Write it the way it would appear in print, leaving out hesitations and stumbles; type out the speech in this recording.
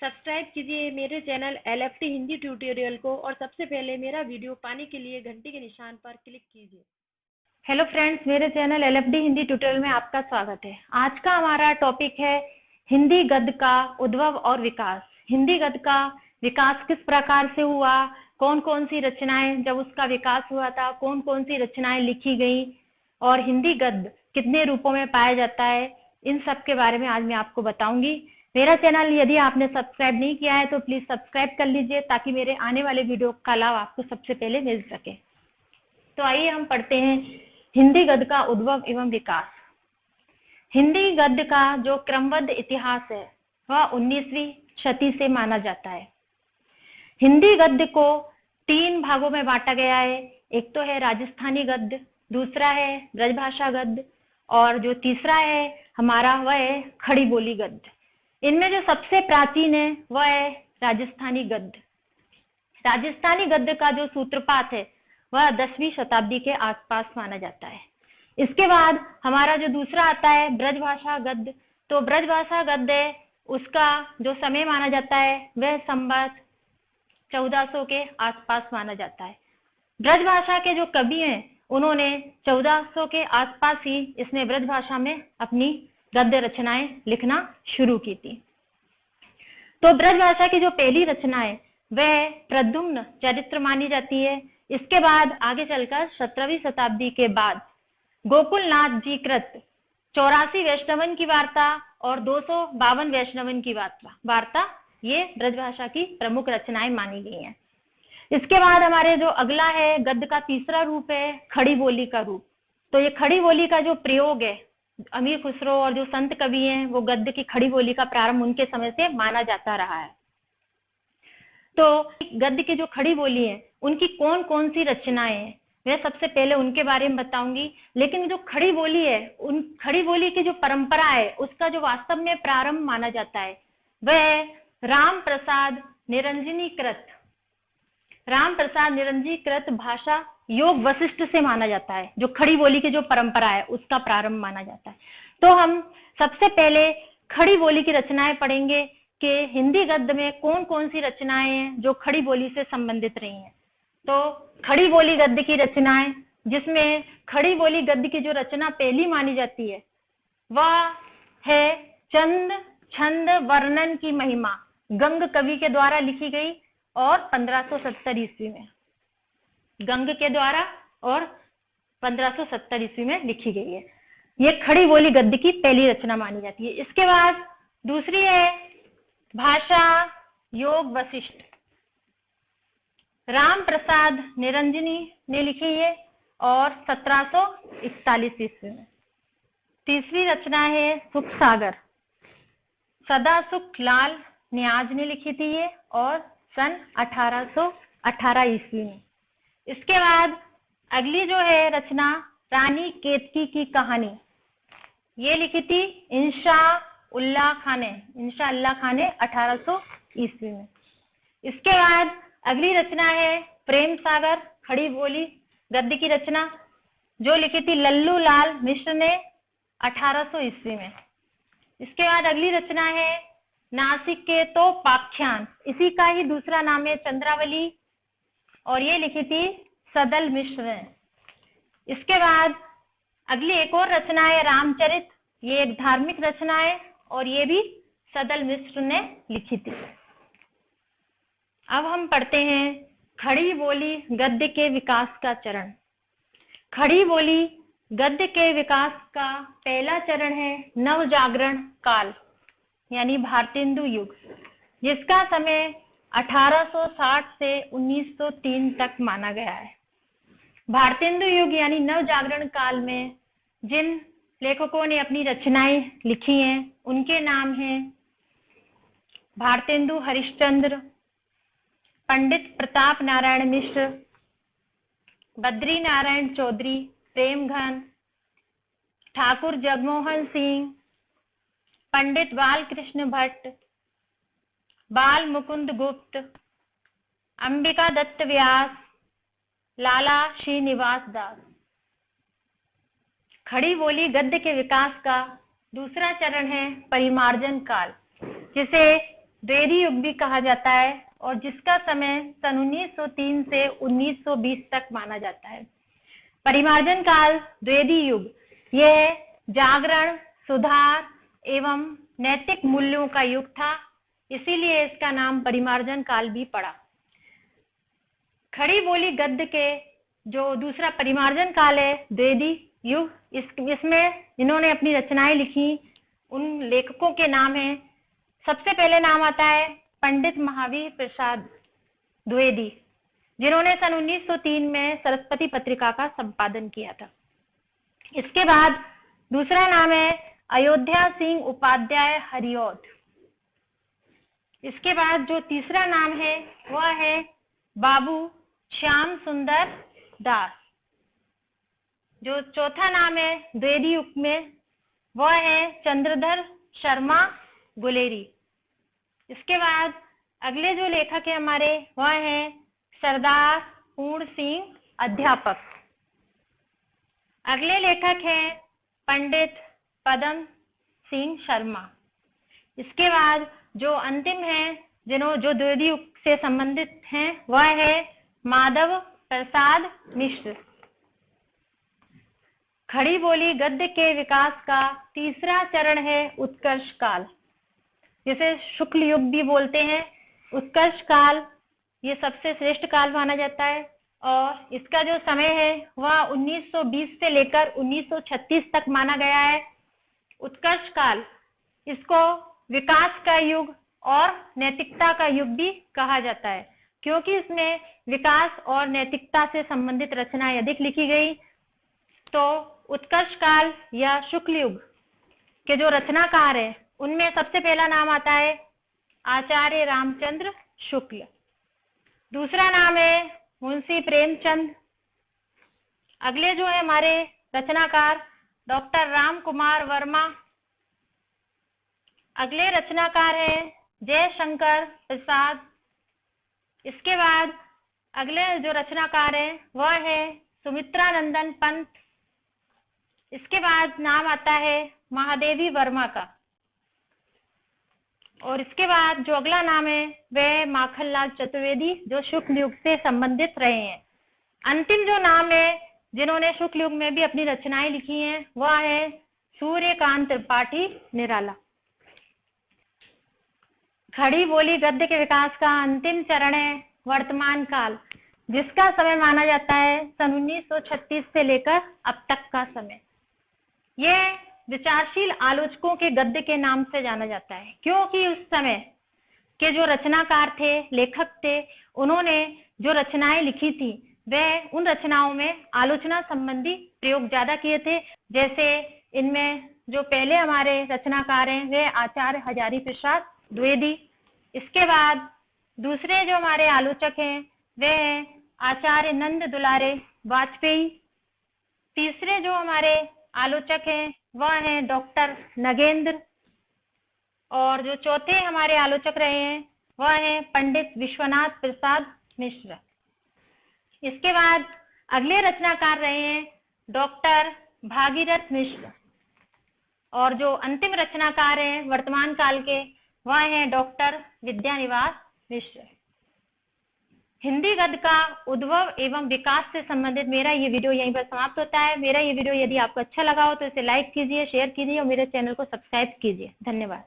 Subscribe कीजिए मेरे channel LFT Hindi tutorial को और सबसे पहले मेरा वीडियो पाने के लिए घंटी के निशान पर क्लिक कीजिए। हेलो फ्रेंड्स, मेरे चैनल एलएफडी हिंदी ट्यूटोरियल में आपका स्वागत है। आज का हमारा टॉपिक है हिंदी गद्य का उद्भव और विकास। हिंदी गद्य का विकास किस प्रकार से हुआ, कौन कौन सी रचनाएं जब उसका विकास हुआ था, कौन कौन सी रचनाएं लिखी गई और हिंदी गद्य कितने रूपों में पाया जाता है, इन सब के बारे में आज मैं आपको बताऊंगी। मेरा चैनल यदि आपने सब्सक्राइब नहीं किया है तो प्लीज सब्सक्राइब कर लीजिए ताकि मेरे आने वाले वीडियो का लाभ आपको सबसे पहले मिल सके। तो आइए हम पढ़ते हैं हिंदी गद्य का उद्भव एवं विकास। हिंदी गद्य का जो क्रमबद्ध इतिहास है वह 19वीं शती से माना जाता है। हिंदी गद्य को 3 भागों में बांटा गया है। एक तो है राजस्थानी गद्य, दूसरा है ब्रजभाषा गद्य और जो तीसरा है हमारा वह है खड़ी बोली गद्य। इनमें जो सबसे प्राचीन है वह है राजस्थानी गद्य। राजस्थानी गद्य का जो सूत्रपात है वह 10वीं शताब्दी के आसपास माना जाता है। इसके बाद हमारा जो दूसरा आता है ब्रजभाषा गद्य। तो ब्रजभाषा गद्य उसका जो समय माना जाता है वह संवत 1400 के आसपास माना जाता है। ब्रजभाषा के जो कवि हैं उन्होंने 1400 के आसपास ही इसमें ब्रजभाषा में अपनी गद्य रचनाएं लिखना शुरू की थी। तो ब्रजभाषा की जो पहली रचना है वह प्रद्युम्न चरित्र मानी जाती है। इसके बाद आगे चलकर 17वीं शताब्दी के बाद गोकुलनाथ जी कृत 84 वैष्णवन की वार्ता और 252 वैष्णवन की वार्ता ये ब्रजभाषा की प्रमुख रचनाएं मानी गई हैं। इसके बाद हमारे जो अगला है गद्य का तीसरा रूप है खड़ी बोली का रूप। तो ये खड़ी बोली का जो प्रयोग है, अमीर खुसरो और जो संत कवि हैं वो गद्य की खड़ी बोली का प्रारंभ उनके समय से माना जाता रहा है। तो गद्य की जो खड़ी बोली है उनकी कौन कौन सी रचनाएं हैं मैं सबसे पहले उनके बारे में बताऊंगी। लेकिन जो खड़ी बोली है, उन खड़ी बोली की जो परंपरा है उसका जो वास्तव में प्रारंभ माना जाता है वह राम प्रसाद निरंजीकृत भाषा योग वशिष्ठ से माना जाता है। जो खड़ी बोली की जो परंपरा है उसका प्रारंभ माना जाता है। तो हम सबसे पहले खड़ी बोली की रचनाएं पढ़ेंगे कि हिंदी गद्य में कौन कौन सी रचनाएं हैं जो खड़ी बोली से संबंधित रही हैं। तो खड़ी बोली गद्य की रचनाएं, जिसमें खड़ी बोली गद्य की जो रचना पहली मानी जाती है वह है चंद छंद वर्णन की महिमा, गंग कवि के द्वारा लिखी गई और 1570 ईस्वी में गंग के द्वारा और 1570 ईस्वी में लिखी गई है। ये खड़ी बोली गद्य की पहली रचना मानी जाती है। इसके बाद दूसरी है भाषा योग वशिष्ठ, राम प्रसाद निरंजनी ने लिखी है और 1741 ईस्वी में। तीसरी रचना है सुख सागर, सदा सुख लाल न्याज ने लिखी थी ये और सन 1818 ईस्वी में। इसके बाद अगली जो है रचना रानी केतकी की कहानी, ये लिखी थी इंशा अल्लाह खान ने 1800 ईस्वी में। इसके बाद अगली रचना है प्रेम सागर, खड़ी बोली गद्य की रचना जो लिखी थी लल्लू लाल मिश्र ने 1800 ईस्वी में। इसके बाद अगली रचना है नासिक के तो पाख्यान, इसी का ही दूसरा नाम है चंद्रावली और ये लिखी थी सदल मिश्र ने। इसके बाद अगली एक और रचना है रामचरित, ये एक धार्मिक रचना है और ये भी सदल मिश्र ने लिखी थी। अब हम पढ़ते हैं खड़ी बोली गद्य के विकास का चरण। खड़ी बोली गद्य के विकास का पहला चरण है नवजागरण काल यानी भारतेंदु युग, जिसका समय 1860 से 1903 तक माना गया है। भारतेंदु युग यानी नवजागरण काल में जिन लेखकों ने अपनी रचनाएं लिखी हैं उनके नाम हैं भारतेंदु हरिश्चंद्र, पंडित प्रताप नारायण मिश्र, बद्री नारायण चौधरी, प्रेमघन, ठाकुर जगमोहन सिंह, पंडित बालकृष्ण भट्ट, बाल मुकुंद गुप्त, अंबिका दत्त व्यास, लाला श्रीनिवास दास। खड़ी बोली गद्य के विकास का दूसरा चरण है परिमार्जन काल, जिसे द्विवेदी युग भी कहा जाता है और जिसका समय सन 1903 से 1920 तक माना जाता है। परिमार्जन काल द्विवेदी युग यह जागरण, सुधार एवं नैतिक मूल्यों का युग था, इसीलिए इसका नाम परिमार्जन काल भी पड़ा। खड़ी बोली गद्य के जो दूसरा परिमार्जन काल है द्विवेदी युग, इसमें इन्होंने अपनी रचनाएं लिखी, उन लेखकों के नाम हैं। सबसे पहले नाम आता है पंडित महावीर प्रसाद द्विवेदी, जिन्होंने सन 1903 में सरस्वती पत्रिका का संपादन किया था। इसके बाद दूसरा नाम है अयोध्या सिंह उपाध्याय हरिऔध। इसके बाद जो तीसरा नाम है वह है बाबू श्याम सुंदर दास। जो चौथा नाम है द्विवेदी युग में वह है चंद्रधर शर्मा गुलेरी। इसके बाद अगले जो लेखक है हमारे वह है सरदार पूर्ण सिंह अध्यापक। अगले लेखक हैं पंडित पदम सिंह शर्मा। इसके बाद जो अंतिम है जो द्विवेदी युग से संबंधित हैं वह है माधव प्रसाद मिश्र। खड़ी बोली गद्य के विकास का तीसरा चरण है उत्कर्ष काल, जिसे शुक्ल युग भी बोलते हैं। उत्कर्ष काल ये सबसे श्रेष्ठ काल माना जाता है और इसका जो समय है वह 1920 से लेकर 1936 तक माना गया है। उत्कर्ष काल इसको विकास का युग और नैतिकता का युग भी कहा जाता है, क्योंकि इसमें विकास और नैतिकता से संबंधित रचनाएं अधिक लिखी गई। तो उत्कर्ष काल या शुक्ल युग के जो रचनाकार है उनमें सबसे पहला नाम आता है आचार्य रामचंद्र शुक्ल। दूसरा नाम है मुंशी प्रेमचंद। अगले जो है हमारे रचनाकार डॉक्टर राम कुमार वर्मा। अगले रचनाकार है जयशंकर प्रसाद। इसके बाद अगले जो रचनाकार है वह है सुमित्रानंदन पंत। इसके बाद नाम आता है महादेवी वर्मा का। और इसके बाद जो अगला नाम है वह माखनलाल चतुर्वेदी, जो शुक्ल युग से संबंधित रहे हैं। अंतिम जो नाम है जिन्होंने शुक्ल युग में भी अपनी रचनाएं लिखी हैं वह है सूर्यकांत त्रिपाठी निराला। खड़ी बोली गद्य के विकास का अंतिम चरण है वर्तमान काल, जिसका समय माना जाता है सन 1936 से लेकर अब तक का समय। यह विचारशील आलोचकों के गद्य के नाम से जाना जाता है, क्योंकि उस समय के जो रचनाकार थे, लेखक थे, उन्होंने जो रचनाएं लिखी थी वह उन रचनाओं में आलोचना संबंधी प्रयोग ज्यादा किए थे। जैसे इनमें जो पहले हमारे रचनाकार हैं वे आचार्य हजारी प्रसाद द्विवेदी। इसके बाद दूसरे जो हमारे आलोचक हैं वे हैं आचार्य नंद दुलारे वाजपेयी। तीसरे जो हमारे आलोचक हैं वह हैं डॉक्टर नगेंद्र। और जो चौथे हमारे आलोचक रहे हैं वह हैं पंडित विश्वनाथ प्रसाद मिश्र। इसके बाद अगले रचनाकार रहे हैं डॉक्टर भागीरथ मिश्र। और जो अंतिम रचनाकार हैं वर्तमान काल के वह हैं डॉक्टर विद्यानिवास मिश्र। हिंदी गद्य का उद्भव एवं विकास से संबंधित मेरा ये वीडियो यहीं पर समाप्त होता है। मेरा ये वीडियो यदि आपको अच्छा लगा हो तो इसे लाइक कीजिए, शेयर कीजिए और मेरे चैनल को सब्सक्राइब कीजिए। धन्यवाद।